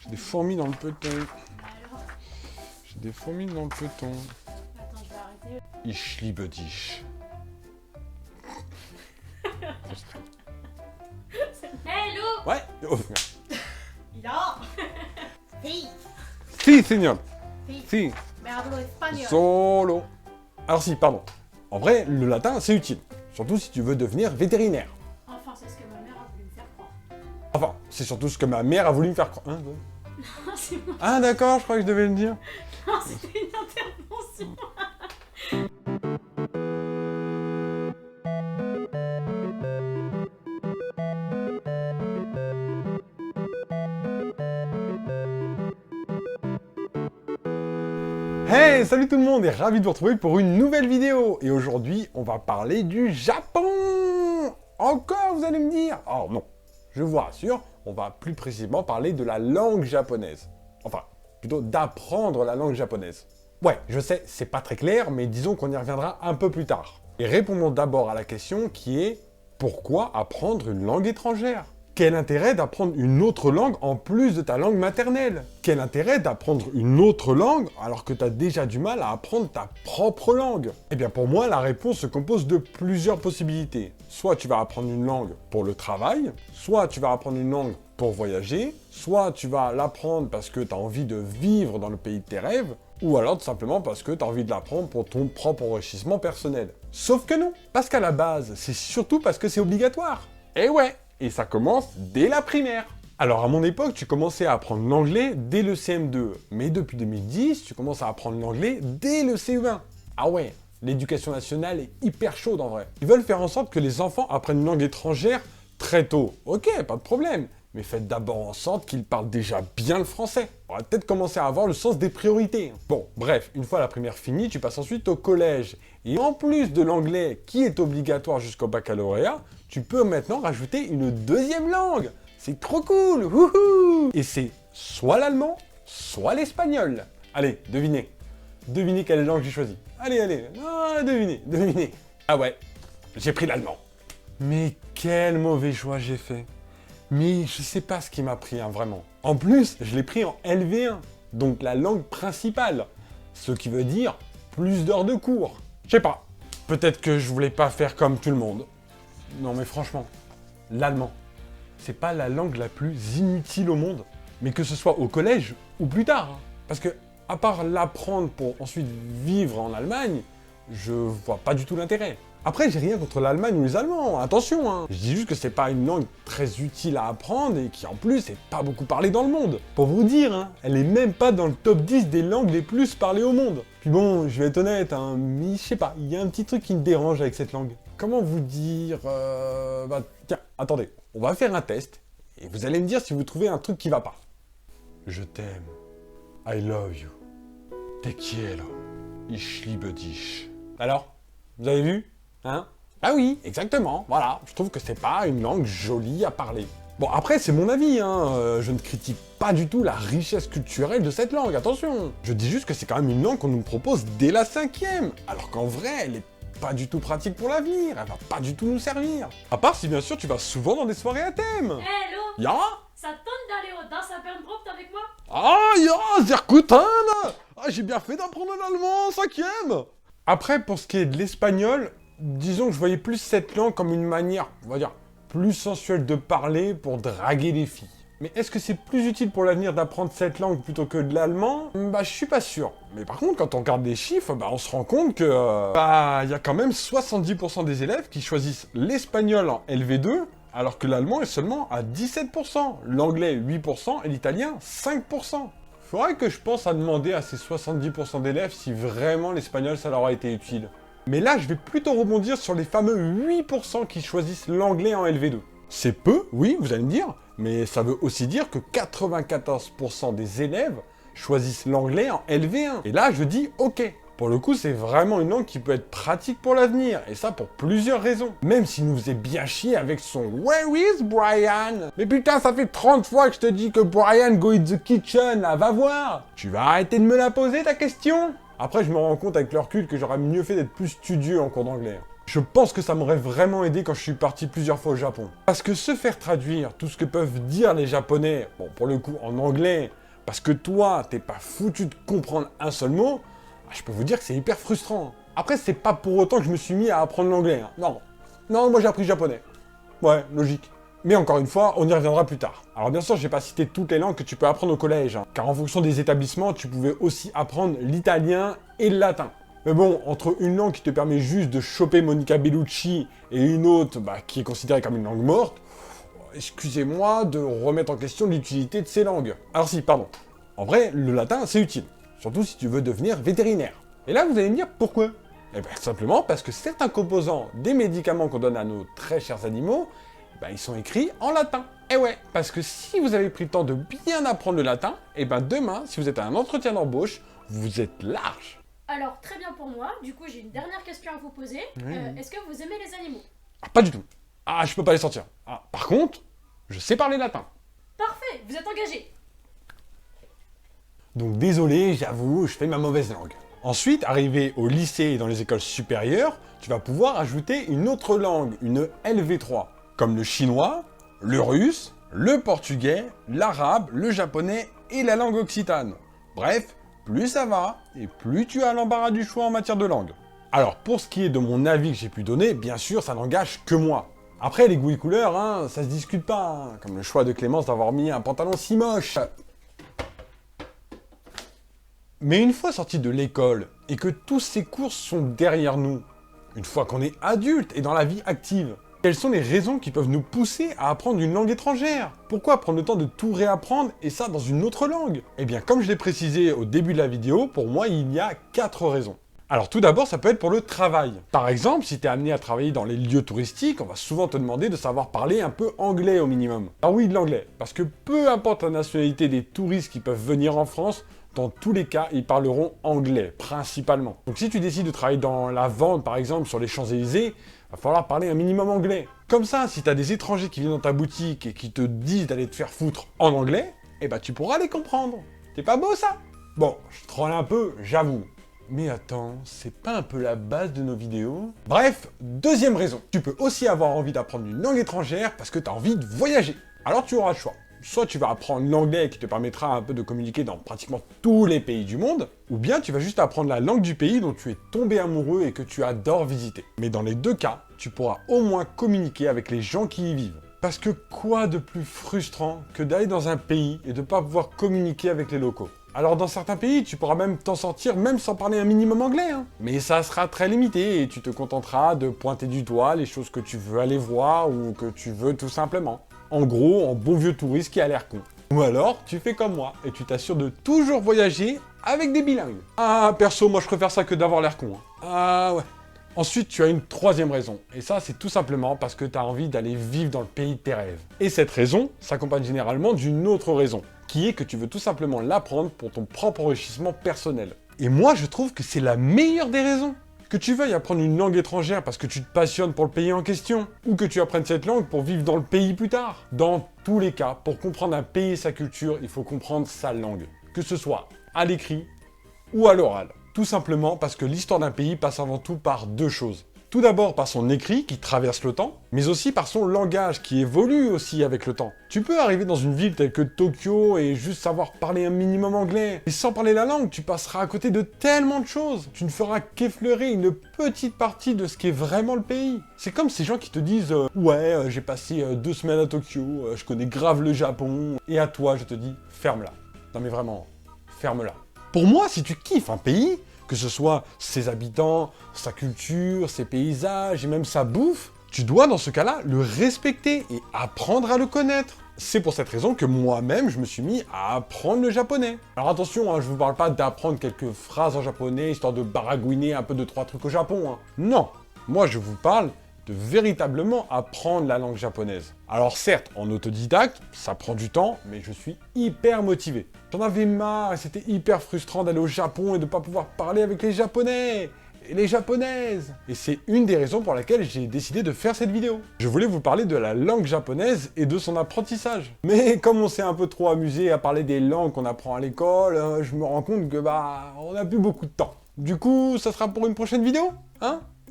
J'ai des fourmis dans le peloton. Alors, J'ai des fourmis dans le peloton. attends, je vais arrêter. Ich liebe dich. Hé, Lou! Ouais. Oh. Non! Si! Si, signor. Si! Si. Mais hablo espagnol. Solo. Alors si, pardon. En vrai, le latin, c'est utile. Surtout si tu veux devenir vétérinaire. Enfin, c'est ce que ma mère a voulu me faire croire. Enfin, c'est surtout ce que ma mère a voulu me faire croire. Hein, ouais. Non, c'est moi. Ah d'accord, je crois que je devais le dire. Non, c'était une intervention. Hey, salut tout le monde et ravi de vous retrouver pour une nouvelle vidéo. Et aujourd'hui, on va parler du Japon. Encore, vous allez me dire? Oh non, je vous rassure, on va plus précisément parler de la langue japonaise. Enfin, plutôt d'apprendre la langue japonaise. Ouais, je sais, c'est pas très clair, mais disons qu'on y reviendra un peu plus tard. Et répondons d'abord à la question qui est: pourquoi apprendre une langue étrangère? Quel intérêt d'apprendre une autre langue en plus de ta langue maternelle? Quel intérêt d'apprendre une autre langue alors que tu as déjà du mal à apprendre ta propre langue? Eh bien pour moi, la réponse se compose de plusieurs possibilités. Soit tu vas apprendre une langue pour le travail, soit tu vas apprendre une langue pour voyager, soit tu vas l'apprendre parce que tu as envie de vivre dans le pays de tes rêves, ou alors tout simplement parce que tu as envie de l'apprendre pour ton propre enrichissement personnel. Sauf que non, parce qu'à la base, c'est surtout parce que c'est obligatoire. Et ouais, et ça commence dès la primaire. Alors à mon époque, tu commençais à apprendre l'anglais dès le CM2, mais depuis 2010, tu commences à apprendre l'anglais dès le CE1. Ah ouais, l'éducation nationale est hyper chaude en vrai. Ils veulent faire en sorte que les enfants apprennent une langue étrangère très tôt. Ok, pas de problème, mais faites d'abord en sorte qu'ils parlent déjà bien le français. On va peut-être commencer à avoir le sens des priorités. Bon, bref, une fois la primaire finie, tu passes ensuite au collège. Et en plus de l'anglais qui est obligatoire jusqu'au baccalauréat, tu peux maintenant rajouter une deuxième langue. C'est trop cool, wouhou! Et c'est soit l'allemand, soit l'espagnol. Allez, devinez. Devinez quelle langue j'ai choisi. Allez, allez, ah, devinez. Ah ouais, j'ai pris l'allemand. Mais quel mauvais choix j'ai fait. Mais je sais pas ce qui m'a pris, hein, vraiment. En plus, je l'ai pris en LV1, donc la langue principale. Ce qui veut dire plus d'heures de cours. Je sais pas. Peut-être que je voulais pas faire comme tout le monde. Non mais franchement, l'allemand, c'est pas la langue la plus inutile au monde. Mais que ce soit au collège ou plus tard. Hein. Parce que, à part l'apprendre pour ensuite vivre en Allemagne, je vois pas du tout l'intérêt. Après, j'ai rien contre l'Allemagne ou les Allemands, attention, hein. Je dis juste que c'est pas une langue très utile à apprendre et qui en plus est pas beaucoup parlée dans le monde. Pour vous dire, hein, elle est même pas dans le top 10 des langues les plus parlées au monde. Puis bon, je vais être honnête, hein, mais je sais pas, il y a un petit truc qui me dérange avec cette langue. Comment vous dire bah, tiens, attendez, on va faire un test et vous allez me dire si vous trouvez un truc qui va pas. Je t'aime. I love you. Te quiero. Ich liebe dich. Alors, vous avez vu? Hein? Ah oui, exactement, voilà. Je trouve que c'est pas une langue jolie à parler. Bon, après, c'est mon avis, hein. Je ne critique pas du tout la richesse culturelle de cette langue, attention. Je dis juste que c'est quand même une langue qu'on nous propose dès la 5e, alors qu'en vrai, elle est pas du tout pratique pour l'avenir, elle va pas du tout nous servir. À part si bien sûr tu vas souvent dans des soirées à thème. Hé, Lou! Ya? Ça te tente d'aller au Danse à Berndrupt avec moi? Ah, ya, sehr gut, hein. Ah, j'ai bien fait d'apprendre l'allemand en 5e. Après, pour ce qui est de l'espagnol, disons que je voyais plus cette langue comme une manière, on va dire, plus sensuelle de parler pour draguer les filles. Mais est-ce que c'est plus utile pour l'avenir d'apprendre cette langue plutôt que de l'allemand? Bah, je suis pas sûr. Mais par contre, quand on regarde les chiffres, bah, on se rend compte que... il y a quand même 70% des élèves qui choisissent l'espagnol en LV2, alors que l'allemand est seulement à 17%, l'anglais 8% et l'italien 5%. Faudrait que je pense à demander à ces 70% d'élèves si vraiment l'espagnol ça leur a été utile. Mais là, je vais plutôt rebondir sur les fameux 8% qui choisissent l'anglais en LV2. C'est peu, oui, vous allez me dire, mais ça veut aussi dire que 94% des élèves choisissent l'anglais en LV1. Et là, je dis ok. Pour le coup, c'est vraiment une langue qui peut être pratique pour l'avenir, et ça pour plusieurs raisons. Même s'il nous faisait bien chier avec son Where is Brian? Mais putain, ça fait 30 fois que je te dis que Brian go in the kitchen, là, va voir. Tu vas arrêter de me la poser, ta question? Après, je me rends compte avec le recul que j'aurais mieux fait d'être plus studieux en cours d'anglais. Je Je pense que ça m'aurait vraiment aidé quand je suis parti plusieurs fois au Japon. Parce que se faire traduire tout ce que peuvent dire les Japonais, bon pour le coup en anglais, parce que toi, t'es pas foutu de comprendre un seul mot, je peux vous dire que c'est hyper frustrant. Après, c'est pas pour autant que je me suis mis à apprendre l'anglais. Hein. Non. Non, moi j'ai appris le japonais. Ouais, logique. Mais encore une fois, on y reviendra plus tard. Alors bien sûr, j'ai pas cité toutes les langues que tu peux apprendre au collège, hein, car en fonction des établissements, tu pouvais aussi apprendre l'italien et le latin. Mais bon, entre une langue qui te permet juste de choper Monica Bellucci et une autre qui est considérée comme une langue morte, excusez-moi de remettre en question l'utilité de ces langues. Alors si, pardon. En vrai, le latin, c'est utile. Surtout si tu veux devenir vétérinaire. Et là, vous allez me dire pourquoi? Eh bien, simplement parce que certains composants des médicaments qu'on donne à nos très chers animaux, ils sont écrits en latin. Et ouais, parce que si vous avez pris le temps de bien apprendre le latin, demain, si vous êtes à un entretien d'embauche, vous êtes large. Alors, très bien pour moi. Du coup, j'ai une dernière question à vous poser. Est-ce que vous aimez les animaux? Ah, pas du tout. Ah, je peux pas les sortir. Ah, par contre, je sais parler latin. Parfait, vous êtes engagé. Donc désolé, j'avoue, je fais ma mauvaise langue. Ensuite, arrivé au lycée et dans les écoles supérieures, tu vas pouvoir ajouter une autre langue, une LV3, comme le chinois, le russe, le portugais, l'arabe, le japonais et la langue occitane. Bref, plus ça va, et plus tu as l'embarras du choix en matière de langue. Alors, pour ce qui est de mon avis que j'ai pu donner, bien sûr, ça n'engage que moi. Après, les goûts et couleurs, ça se discute pas, comme le choix de Clémence d'avoir mis un pantalon si moche. Mais une fois sorti de l'école, et que tous ces cours sont derrière nous, une fois qu'on est adulte et dans la vie active, quelles sont les raisons qui peuvent nous pousser à apprendre une langue étrangère? Pourquoi prendre le temps de tout réapprendre, et ça dans une autre langue? Eh bien, comme je l'ai précisé au début de la vidéo, pour moi, il y a 4 raisons. Alors tout d'abord, ça peut être pour le travail. Par exemple, si tu es amené à travailler dans les lieux touristiques, on va souvent te demander de savoir parler un peu anglais au minimum. Ah oui, de l'anglais, parce que peu importe la nationalité des touristes qui peuvent venir en France, dans tous les cas, ils parleront anglais, principalement. Donc si tu décides de travailler dans la vente, par exemple, sur les Champs-Élysées, va falloir parler un minimum anglais. Comme ça, si tu as des étrangers qui viennent dans ta boutique et qui te disent d'aller te faire foutre en anglais, tu pourras les comprendre. C'est pas beau, ça? Bon, je troll un peu, j'avoue. Mais attends, c'est pas un peu la base de nos vidéos? Bref, deuxième raison. Tu peux aussi avoir envie d'apprendre une langue étrangère parce que tu as envie de voyager. Alors tu auras le choix. Soit tu vas apprendre l'anglais qui te permettra un peu de communiquer dans pratiquement tous les pays du monde, ou bien tu vas juste apprendre la langue du pays dont tu es tombé amoureux et que tu adores visiter. Mais dans les deux cas, tu pourras au moins communiquer avec les gens qui y vivent. Parce que quoi de plus frustrant que d'aller dans un pays et de ne pas pouvoir communiquer avec les locaux? Alors dans certains pays, tu pourras même t'en sortir même sans parler un minimum anglais, Mais ça sera très limité et tu te contenteras de pointer du doigt les choses que tu veux aller voir ou que tu veux tout simplement. En gros, en bon vieux touriste qui a l'air con. Ou alors, tu fais comme moi et tu t'assures de toujours voyager avec des bilingues. Ah, perso, moi je préfère ça que d'avoir l'air con. Ah ouais. Ensuite, tu as une troisième raison. Et ça, c'est tout simplement parce que tu as envie d'aller vivre dans le pays de tes rêves. Et cette raison s'accompagne généralement d'une autre raison, qui est que tu veux tout simplement l'apprendre pour ton propre enrichissement personnel. Et moi, je trouve que c'est la meilleure des raisons. Que tu veuilles apprendre une langue étrangère parce que tu te passionnes pour le pays en question, ou que tu apprennes cette langue pour vivre dans le pays plus tard. Dans tous les cas, pour comprendre un pays et sa culture, il faut comprendre sa langue. Que ce soit à l'écrit ou à l'oral. Tout simplement parce que l'histoire d'un pays passe avant tout par deux choses. Tout d'abord par son écrit qui traverse le temps, mais aussi par son langage qui évolue aussi avec le temps. Tu peux arriver dans une ville telle que Tokyo et juste savoir parler un minimum anglais. Et sans parler la langue, tu passeras à côté de tellement de choses. Tu ne feras qu'effleurer une petite partie de ce qu'est vraiment le pays. C'est comme ces gens qui te disent ouais, j'ai passé 2 semaines à Tokyo, je connais grave le Japon. Et à toi, je te dis, ferme-la. Non mais vraiment, ferme-la. Pour moi, si tu kiffes un pays, que ce soit ses habitants, sa culture, ses paysages et même sa bouffe, tu dois dans ce cas-là le respecter et apprendre à le connaître. C'est pour cette raison que moi-même, je me suis mis à apprendre le japonais. Alors attention, je vous parle pas d'apprendre quelques phrases en japonais, histoire de baragouiner un peu de 3 trucs au Japon. Non, moi je vous parle de véritablement apprendre la langue japonaise. Alors certes, en autodidacte, ça prend du temps, mais je suis hyper motivé. J'en avais marre et c'était hyper frustrant d'aller au Japon et de ne pas pouvoir parler avec les Japonais et les Japonaises. Et c'est une des raisons pour laquelle j'ai décidé de faire cette vidéo. Je voulais vous parler de la langue japonaise et de son apprentissage. Mais comme on s'est un peu trop amusé à parler des langues qu'on apprend à l'école, je me rends compte que on n'a plus beaucoup de temps. Du coup, ça sera pour une prochaine vidéo,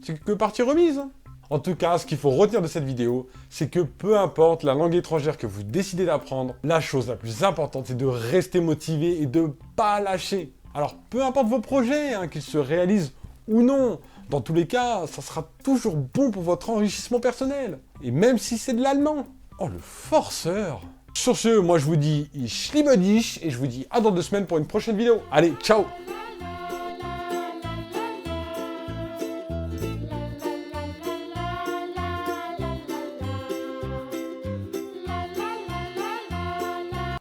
c'est que partie remise. Hein. En tout cas, ce qu'il faut retenir de cette vidéo, c'est que peu importe la langue étrangère que vous décidez d'apprendre, la chose la plus importante, c'est de rester motivé et de ne pas lâcher. Alors, peu importe vos projets, hein, qu'ils se réalisent ou non, dans tous les cas, ça sera toujours bon pour votre enrichissement personnel. Et même si c'est de l'allemand. Oh, le forceur! Sur ce, moi je vous dis ich liebe dich et je vous dis à dans 2 semaines pour une prochaine vidéo. Allez, ciao!